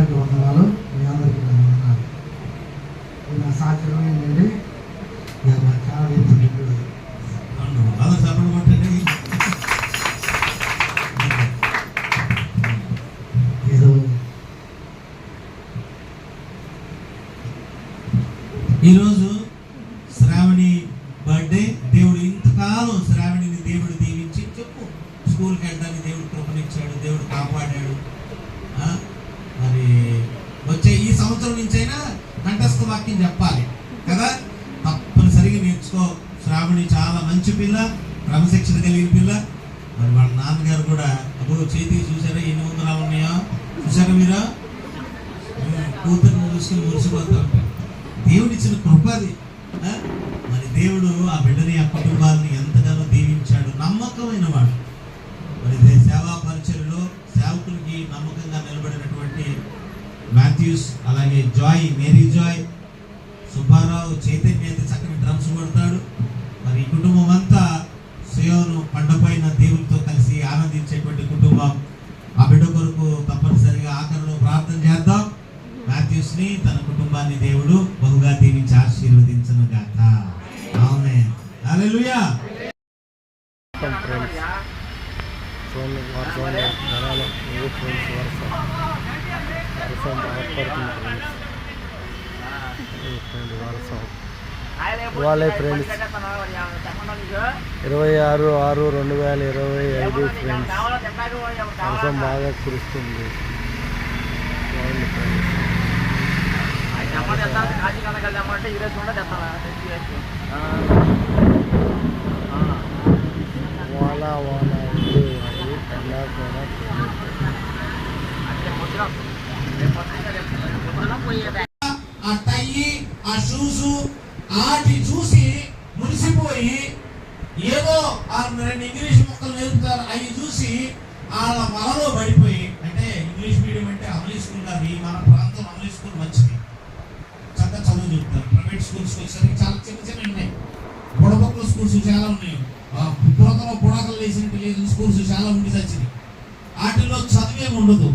అందరికీ వందనాలు. మీ అందరికీ వందనాలు. నా సాధ్యం ఏంటంటే చాలా ఈరోజు శ్రావణి బర్త్డే. దేవుడు ఇంతకాలం శ్రావణిని దేవుడు దీవించి చెప్పు స్కూల్కి వెళ్ళడానికి దేవుడు కృపనిచ్చాడు, దేవుడు కాపాడాడు. మరి వచ్చే ఈ సంవత్సరం నుంచైనా కంఠస్థ వాక్యం చెప్పాలి కదా, తప్పనిసరిగా నేర్చుకో. శ్రావణి చాలా మంచి పిల్ల, క్రమశిక్షణ కలిగిన పిల్ల. మరి వాళ్ళ నాన్నగారు కూడా అబ్బో చేతికి చూసారా ఎన్ని ఉంగరాలు ఉన్నాయో చూసారా మీరు, కూతురుని చూసుకుని మురిసిపోతా ఉంటారు. దేవుడిచ్చిన కృప అది. మరి దేవుడు ఆ బిడ్డని ఆ కుటుంబాన్ని ఎంతగానో దీవించాడు. నమ్మకమైన వాడు. మరి సేవా పరిచర్యలో సేవకులకి నమ్మకంగా నిలబడినటువంటి మాథ్యూస్, అలాగే Joy, Mary Joy, Subbarao, Chaitanya అయితే చక్కని డ్రమ్స్ కొడతాడు. మరి ఈ కుటుంబం అంతా సియోను పండపైన దేవునితో కలిసి ఆనందించేటువంటి కుటుంబం. ఆ బిడ్డ కొరకు తప్పనిసరిగా ఆఖరిలో ప్రార్థన చేద్దాం. మాథ్యూస్ ని, తన కుటుంబాన్ని దేవుడు బహుగా దీవించి ఆశీర్వదించును గాక. ఆమేన్. హల్లెలూయా. వాళ్ళే ఫ్రెండ్స్ 26/6/2025 ఫ్రెండ్స్. వర్షం బాగా కురుస్తుంది. ఆ టై, ఆ షూస్ ఆటి చూసి మురిసిపోయి ఏదో ఆ 2 ఇంగ్లీష్ మొక్కలు నేర్పుతారు, అవి చూసి వాళ్ళ వలలో పడిపోయి, అంటే ఇంగ్లీష్ మీడియం అంటే అమలీ స్కూల్ కాదు, మన ప్రాంతం అమలీ స్కూల్ మంచిది, చక్కగా చదువు చెప్తారు. ప్రైవేట్ స్కూల్స్ వచ్చేసరికి చాలా చిన్న చిన్న ఉన్నాయి. బుడబొక్కల స్కూల్స్ చాలా ఉన్నాయి. పురాతన బుడాకలు వేసినట్టు లేదు స్కూల్స్ చాలా ఉండి వచ్చినాయి. వాటిలో చదివే ఉండదు.